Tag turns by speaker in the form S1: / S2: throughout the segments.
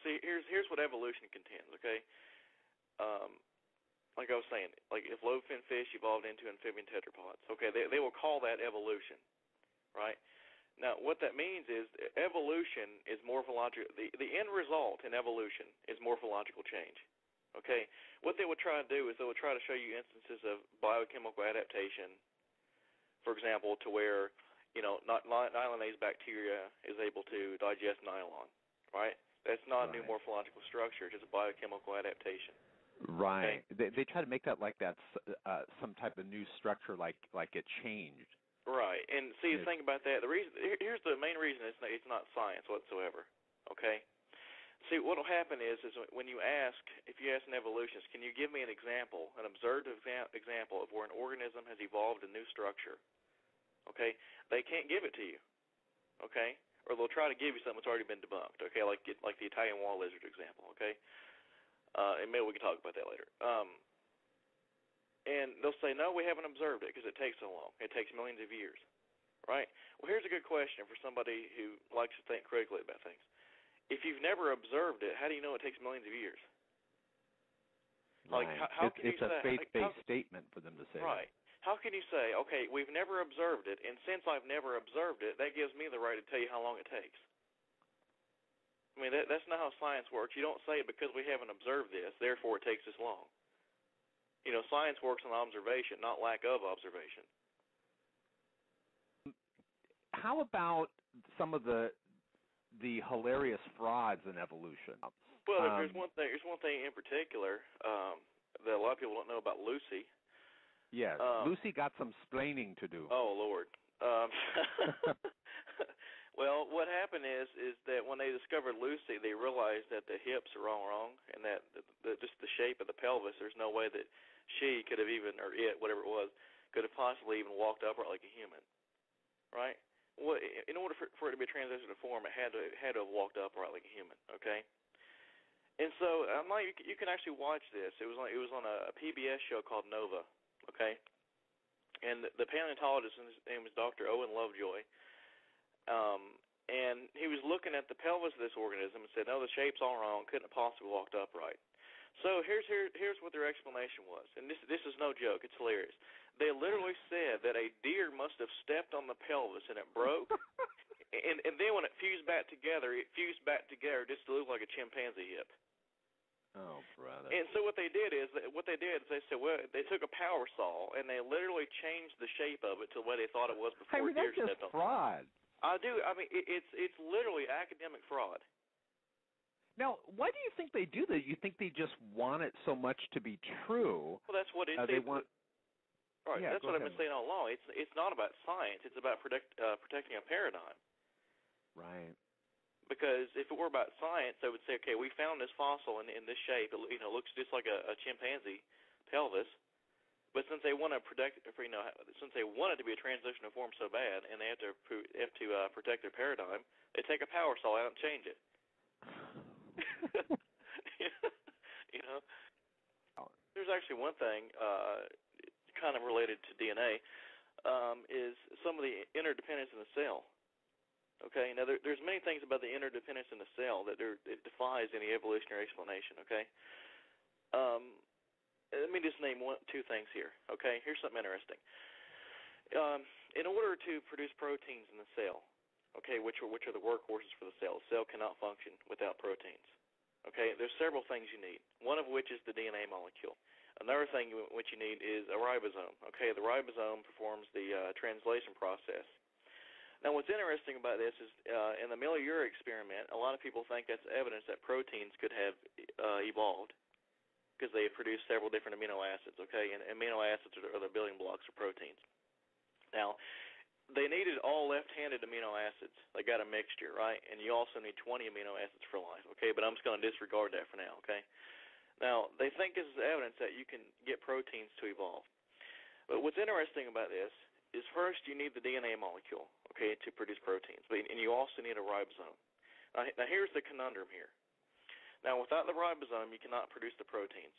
S1: see, here's what evolution contends, okay? Like I was saying, like if lobe-finned fish evolved into amphibian tetrapods, okay, they will call that evolution, right? Now, what that means is evolution is morphological. The end result in evolution is morphological change, okay? What they would try to do is they would try to show you instances of biochemical adaptation, for example, to where, nylonase bacteria is able to digest nylon, right? That's not a new morphological structure, it's just a biochemical adaptation.
S2: Right.
S1: Okay?
S2: They try to make that like that's some type of new structure, like it changed.
S1: Right. And see, the thing about that, here's the main reason it's not science whatsoever. Okay. See, what will happen is when if you ask an evolutionist, can you give me an example, an observed example of where an organism has evolved a new structure? Okay. They can't give it to you. Okay. Or they'll try to give you something that's already been debunked. Okay. Like the Italian wall lizard example. Okay. And maybe we can talk about that later. And they'll say, no, we haven't observed it because it takes so long. It takes millions of years, right? Well, here's a good question for somebody who likes to think critically about things. If you've never observed it, how do you know it takes millions of years?
S2: Right.
S1: Like, how can you say...
S2: It's a faith-based statement for them to say.
S1: Right. How can you say, okay, we've never observed it, and since I've never observed it, that gives me the right to tell you how long it takes? I mean, that's not how science works. You don't say because we haven't observed this, therefore it takes this long. Science works on observation, not lack of observation.
S2: How about some of the hilarious frauds in evolution?
S1: Well, there's one thing in particular that a lot of people don't know about Lucy.
S2: Yes, Lucy got some splaining to do.
S1: Oh, Lord. Well, what happened is that when they discovered Lucy, they realized that the hips are all wrong, and that just the shape of the pelvis, there's no way that she could have even, or it, whatever it was, could have possibly even walked upright like a human, right? Well, in order for it to be a transition to form, it had to have walked upright like a human, okay? And so you can actually watch this. It was on a PBS show called Nova, okay? And the paleontologist, his name was Dr. Owen Lovejoy, and he was looking at the pelvis of this organism and said, no, the shape's all wrong, couldn't have possibly walked upright. So here's what their explanation was, and this is no joke, it's hilarious. They literally said that a deer must have stepped on the pelvis and it broke, and then when it fused back together just to look like a chimpanzee hip.
S2: Oh, brother.
S1: And so what they did is they said, well, they took a power saw and they literally changed the shape of it to what they thought it was before deer stepped on it.
S2: That's just fraud.
S1: I mean, it's literally academic fraud.
S2: Now, why do you think they do that? You think they just want it so much to be true?
S1: Well, that's what
S2: they want.
S1: Right,
S2: yeah,
S1: that's what I've been saying all along. It's not about science. It's about protecting a paradigm.
S2: Right.
S1: Because if it were about science, they would say, okay, we found this fossil in this shape. It looks just like a chimpanzee pelvis. But since they want to since they want it to be a transitional form so bad, and they have to protect their paradigm, they take a power saw out and change it. There's actually one thing kind of related to DNA is some of the interdependence in the cell. Okay, now there's many things about the interdependence in the cell that it defies any evolutionary explanation. Okay. Let me just name two things here, okay? Here's something interesting. In order to produce proteins in the cell, okay, which are the workhorses for the cell cannot function without proteins, okay? There's several things you need, one of which is the DNA molecule. Another thing which you need is a ribosome, okay? The ribosome performs the translation process. Now, what's interesting about this is in the Miller-Urey experiment, a lot of people think that's evidence that proteins could have evolved, because they produce several different amino acids, okay? And amino acids are the building blocks of proteins. Now, they needed all left-handed amino acids. They got a mixture, right? And you also need 20 amino acids for life, okay? But I'm just going to disregard that for now, okay? Now, they think this is evidence that you can get proteins to evolve. But what's interesting about this is first you need the DNA molecule, okay, to produce proteins. And you also need a ribosome. Now here's the conundrum here. Now, without the ribosome, you cannot produce the proteins.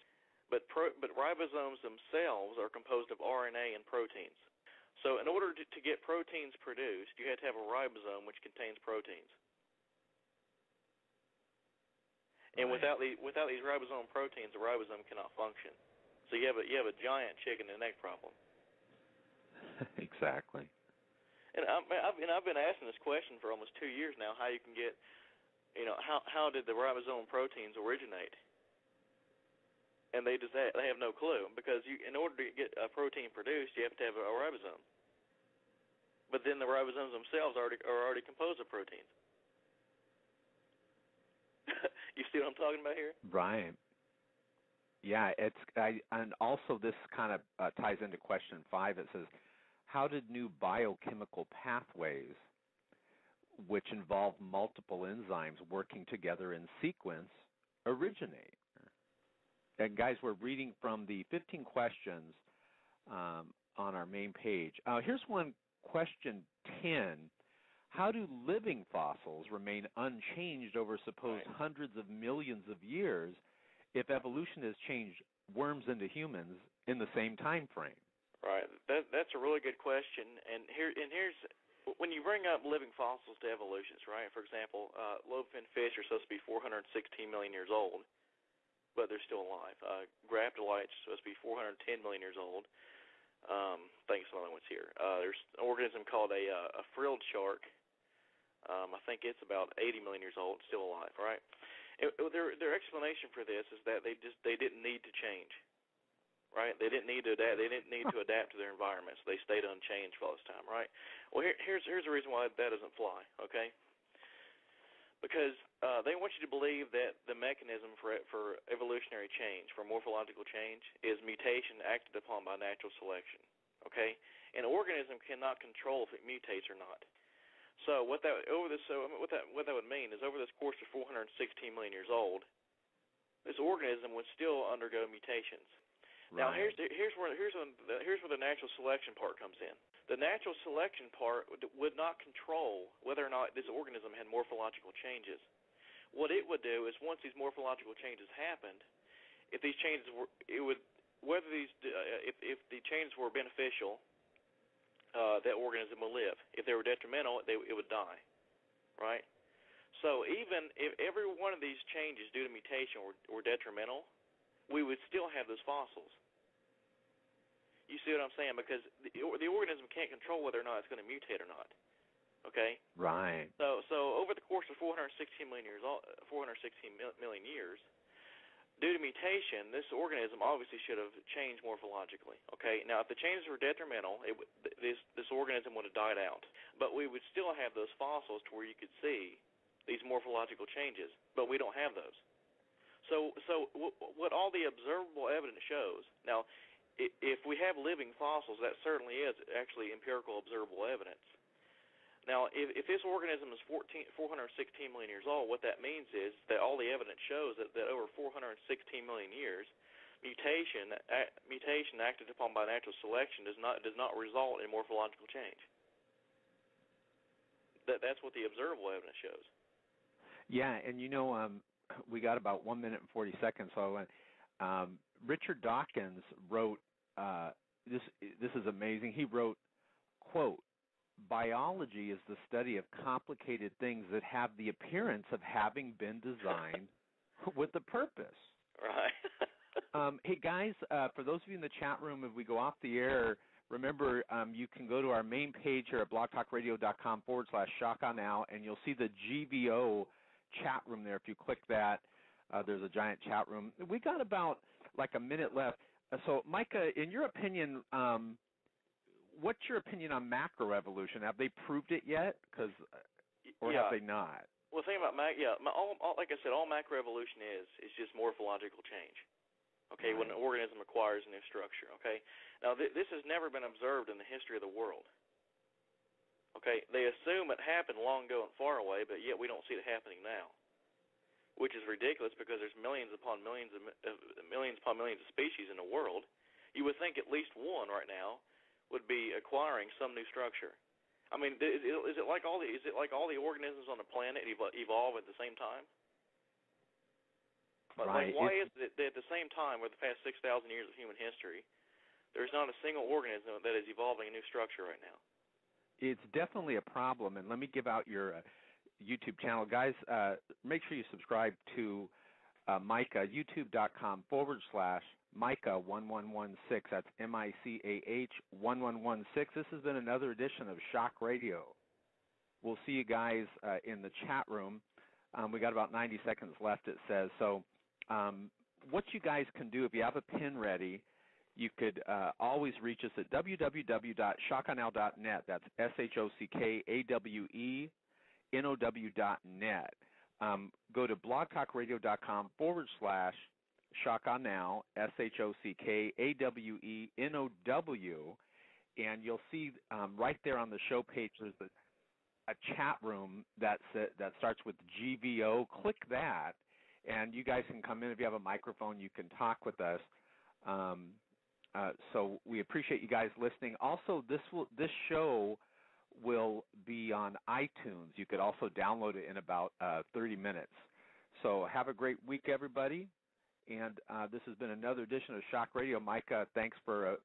S1: But ribosomes themselves are composed of RNA and proteins. So in order to get proteins produced, you have to have a ribosome which contains proteins. And without these ribosome proteins, the ribosome cannot function. So you have a giant chicken and egg problem.
S2: Exactly.
S1: And I've been asking this question for almost 2 years now. How you can get, how did the ribosome proteins originate? And they have no clue, because in order to get a protein produced, you have to have a ribosome. But then the ribosomes themselves are already composed of proteins. You see what I'm talking about here?
S2: Right. Yeah, and also this kind of ties into question 5. It says, how did new biochemical pathways, which involve multiple enzymes working together in sequence, originate? And guys, we're reading from the 15 questions on our main page. Here's one, question 10. How do living fossils remain unchanged over supposed hundreds of millions of years if evolution has changed worms into humans in the same time frame?
S1: Right. That's a really good question. And here's when you bring up living fossils to evolutionists, right? For example, lobefin fish are supposed to be 416 million years old, but they're still alive. Graptolites are supposed to be 410 million years old. Thanks for the other ones here. There's an organism called a frilled shark. I think it's about 80 million years old, still alive, right? Their explanation for this is that they didn't need to change, right? They didn't need to adapt. They didn't need to adapt to their environment, so they stayed unchanged for all this time, right? Well, here's the reason why that doesn't fly, okay? Because they want you to believe that the mechanism for evolutionary change, for morphological change, is mutation acted upon by natural selection, okay? An organism cannot control if it mutates or not. So what that would mean is over this course of 416 million years old, this organism would still undergo mutations. Right. Now here's where the natural selection part comes in. The natural selection part would not control whether or not this organism had morphological changes. What it would do is once these morphological changes happened, if these changes were if the changes were beneficial, that organism will live. If they were detrimental, it would die, right? So even if every one of these changes due to mutation were detrimental, we would still have those fossils. You see what I'm saying? Because the organism can't control whether or not it's going to mutate or not, okay?
S2: Right.
S1: So over the course of 416 million years, due to mutation, this organism obviously should have changed morphologically, okay? Now, if the changes were detrimental, this organism would have died out. But we would still have those fossils to where you could see these morphological changes, but we don't have those. So what all the observable evidence shows, now, if we have living fossils, that certainly is actually empirical observable evidence. Now, if this organism is 416 million years old, what that means is that all the evidence shows that over 416 million years, mutation acted upon by natural selection does not result in morphological change. That's what the observable evidence shows. Yeah,
S2: and we got about 1 minute and 40 seconds. So Richard Dawkins wrote this is amazing. He wrote, quote, "Biology is the study of complicated things that have the appearance of having been designed with a purpose."
S1: Right.
S2: Hey, guys, for those of you in the chat room, if we go off the air, remember you can go to our main page here at blogtalkradio.com/ShockOnNow, and you'll see the GVO chat room there. If you click that, there's a giant chat room. We got about like a minute left. So, Micah, in your opinion, what's your opinion on macroevolution? Have they proved it yet? Or have they not?
S1: Well, the thing about like I said, all macroevolution is just morphological change. Okay, right. When an organism acquires a new structure. Okay, now this has never been observed in the history of the world. Okay, they assume it happened long ago and far away, but yet we don't see it happening now, which is ridiculous because there's millions upon millions of species in the world. You would think at least one right now would be acquiring some new structure. I mean, is it like all the organisms on the planet evolve at the same time?
S2: Right.
S1: Like, why is it that at the same time, over the past 6,000 years of human history, there's not a single organism that is evolving a new structure right now?
S2: It's definitely a problem, and let me give out your YouTube channel. Guys, make sure you subscribe to Micah, youtube.com/Micah1116. That's MICAH 1116. This has been another edition of Shock Radio. We'll see you guys in the chat room. We got about 90 seconds left, it says. So what you guys can do, if you have a pen ready, you could always reach us at www.shockonow.net. That's SHOCKAWENOW.net. Go to blogtalkradio.com/shockonow, SHOCKAWENOW, and you'll see right there on the show page there's a chat room that starts with GVO. Click that, and you guys can come in. If you have a microphone, you can talk with us. So we appreciate you guys listening. Also, this show will be on iTunes. You could also download it in about 30 minutes. So have a great week, everybody. And this has been another edition of Shock Radio. Micah, thanks for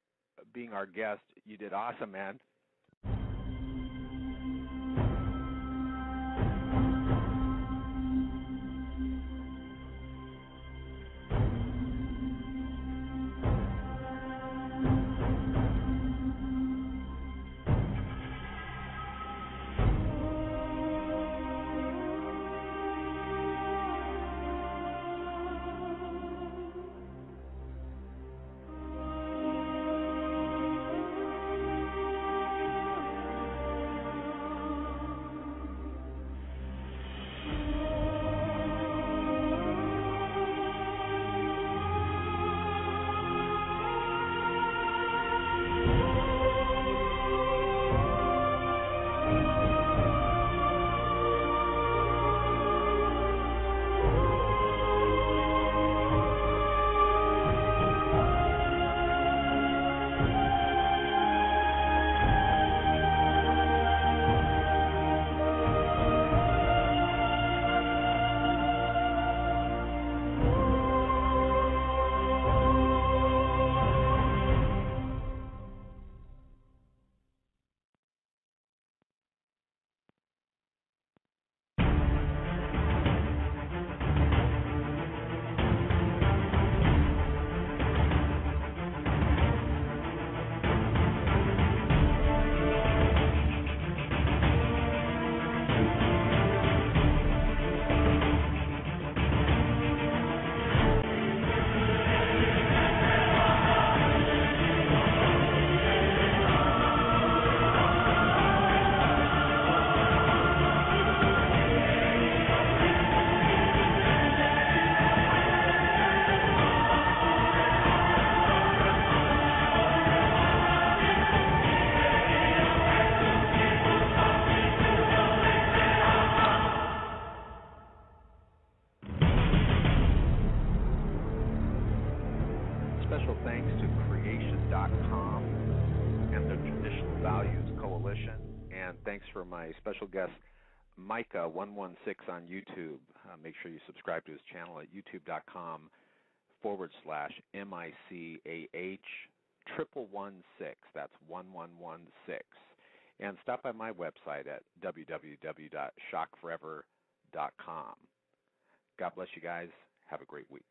S2: being our guest. You did awesome, man. Thanks for my special guest, Micah116 on YouTube. Make sure you subscribe to his channel at youtube.com/MICAH1116. That's 1116. And stop by my website at www.shockforever.com. God bless you guys. Have a great week.